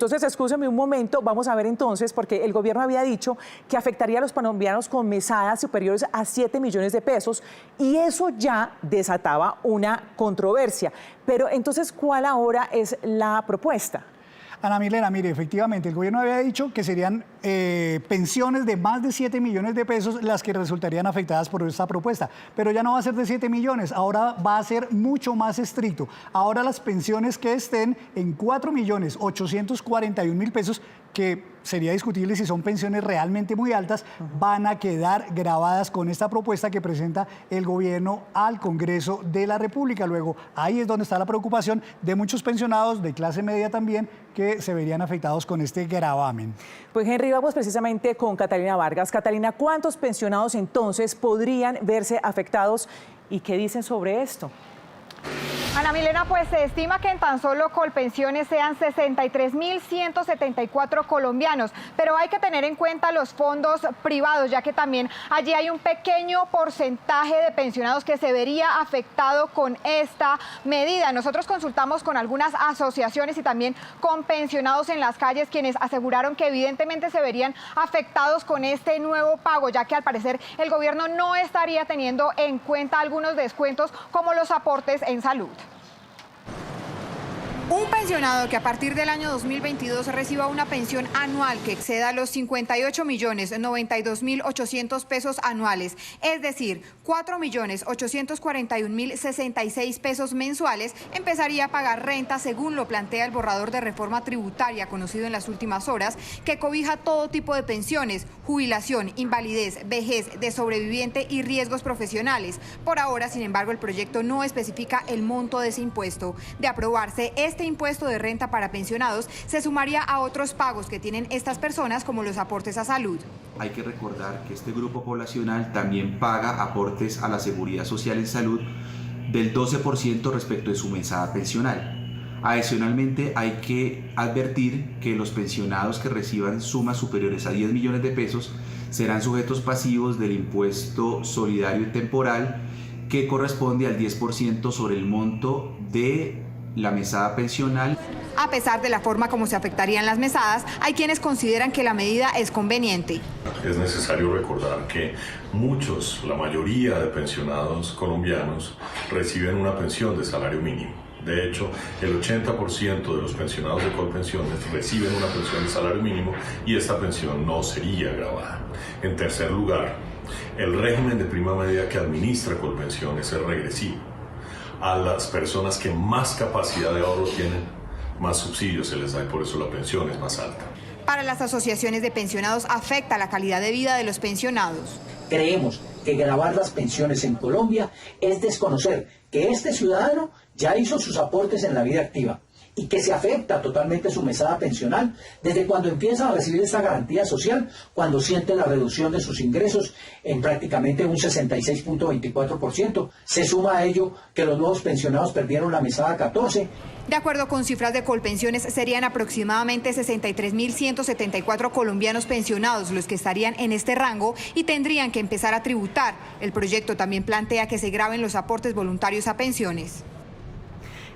entonces, escúcheme un momento, vamos a ver entonces, porque el gobierno había dicho que afectaría a los colombianos con mesadas superiores a 7 millones de pesos y eso ya desataba una controversia. Pero entonces, ¿cuál ahora es la propuesta? Ana Milena, mire, efectivamente, el gobierno había dicho que serían pensiones de más de 7 millones de pesos las que resultarían afectadas por esta propuesta, pero ya no va a ser de 7 millones, ahora va a ser mucho más estricto. Ahora las pensiones que estén en 4.841.000 pesos, que sería discutible si son pensiones realmente muy altas, van a quedar grabadas con esta propuesta que presenta el gobierno al Congreso de la República. Luego, ahí es donde está la preocupación de muchos pensionados, de clase media también, que se verían afectados con este gravamen. Pues Henry, vamos precisamente con Catalina Vargas. Catalina, ¿cuántos pensionados entonces podrían verse afectados y qué dicen sobre esto? Ana Milena, pues se estima que en tan solo Colpensiones sean 63.174 colombianos, pero hay que tener en cuenta los fondos privados, ya que también allí hay un pequeño porcentaje de pensionados que se vería afectado con esta medida. Nosotros consultamos con algunas asociaciones y también con pensionados en las calles, quienes aseguraron que evidentemente se verían afectados con este nuevo pago, ya que al parecer el gobierno no estaría teniendo en cuenta algunos descuentos como los aportes en salud. Un pensionado que a partir del año 2022 reciba una pensión anual que exceda los 58.092.800 pesos anuales, es decir, 4.841.066 pesos mensuales, empezaría a pagar renta según lo plantea el borrador de reforma tributaria conocido en las últimas horas, que cobija todo tipo de pensiones, jubilación, invalidez, vejez, de sobreviviente y riesgos profesionales. Por ahora, sin embargo, el proyecto no especifica el monto de ese impuesto. De aprobarse, este impuesto de renta para pensionados se sumaría a otros pagos que tienen estas personas, como los aportes a salud. Hay que recordar que este grupo poblacional también paga aportes a la Seguridad Social en salud del 12% respecto de su mesada pensional. Adicionalmente, hay que advertir que los pensionados que reciban sumas superiores a 10 millones de pesos serán sujetos pasivos del impuesto solidario temporal, que corresponde al 10% sobre el monto de la mesada pensional. A pesar de la forma como se afectarían las mesadas, hay quienes consideran que la medida es conveniente. Es necesario recordar que la mayoría de pensionados colombianos reciben una pensión de salario mínimo. De hecho, el 80% de los pensionados de Colpensiones reciben una pensión de salario mínimo y esta pensión no sería gravada. En tercer lugar, el régimen de prima media que administra Colpensiones es regresivo. A las personas que más capacidad de ahorro tienen, más subsidios se les da y por eso la pensión es más alta. Para las asociaciones de pensionados afecta la calidad de vida de los pensionados. Creemos que gravar las pensiones en Colombia es desconocer que este ciudadano ya hizo sus aportes en la vida activa y que se afecta totalmente su mesada pensional desde cuando empiezan a recibir esta garantía social, cuando sienten la reducción de sus ingresos en prácticamente un 66.24%. Se suma a ello que los nuevos pensionados perdieron la mesada 14. De acuerdo con cifras de Colpensiones, serían aproximadamente 63.174 colombianos pensionados los que estarían en este rango y tendrían que empezar a tributar. El proyecto también plantea que se graben los aportes voluntarios a pensiones.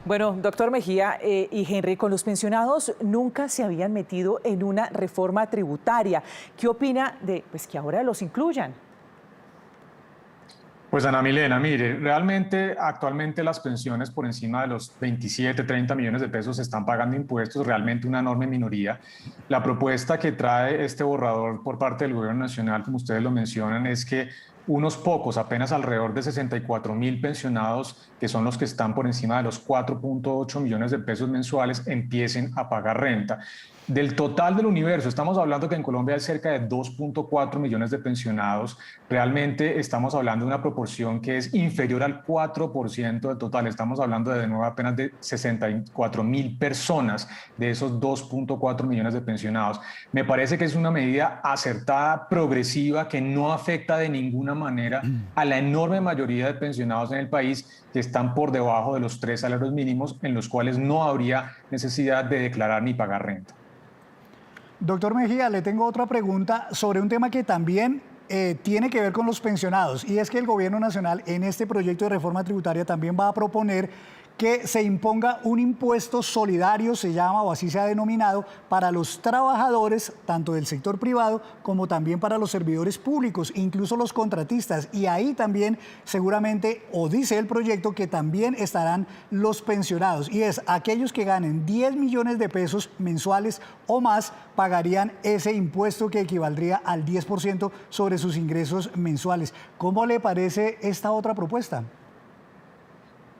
Bueno, doctor Mejía y Henry, con los pensionados nunca se habían metido en una reforma tributaria. ¿Qué opina de que ahora los incluyan? Pues Ana Milena, mire, realmente actualmente las pensiones por encima de los 27, 30 millones de pesos están pagando impuestos, realmente una enorme minoría. La propuesta que trae este borrador por parte del Gobierno Nacional, como ustedes lo mencionan, es que unos pocos, apenas alrededor de 64.000 pensionados, que son los que están por encima de los 4.8 millones de pesos mensuales, empiecen a pagar renta. Del total del universo, estamos hablando que en Colombia hay cerca de 2.4 millones de pensionados. Realmente estamos hablando de una proporción que es inferior al 4% del total. Estamos hablando de nuevo apenas de 64.000 personas de esos 2.4 millones de pensionados. Me parece que es una medida acertada, progresiva, que no afecta de ninguna manera a la enorme mayoría de pensionados en el país que están por debajo de los 3 salarios mínimos, en los cuales no habría necesidad de declarar ni pagar renta. Doctor Mejía, le tengo otra pregunta sobre un tema que también tiene que ver con los pensionados, y es que el Gobierno Nacional en este proyecto de reforma tributaria también va a proponer que se imponga un impuesto solidario, se llama, o así se ha denominado, para los trabajadores, tanto del sector privado como también para los servidores públicos, incluso los contratistas. Y ahí también seguramente, o dice el proyecto, que también estarán los pensionados. Y es aquellos que ganen 10 millones de pesos mensuales o más, pagarían ese impuesto que equivaldría al 10% sobre sus ingresos mensuales. ¿Cómo le parece esta otra propuesta?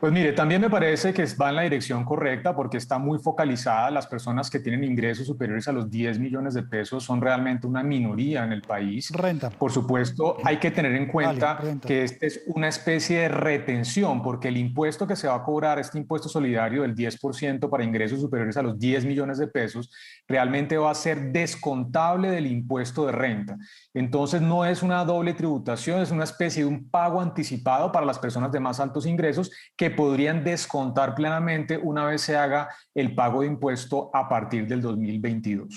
Pues mire, también me parece que va en la dirección correcta porque está muy focalizada. Las personas que tienen ingresos superiores a los 10 millones de pesos son realmente una minoría en el país. Renta. Por supuesto, hay que tener en cuenta Renta. que este es una especie de retención porque el impuesto que se va a cobrar, este impuesto solidario del 10% para ingresos superiores a los 10 millones de pesos, realmente va a ser descontable del impuesto de renta. Entonces no es una doble tributación, es una especie de un pago anticipado para las personas de más altos ingresos que podrían descontar plenamente una vez se haga el pago de impuesto a partir del 2022.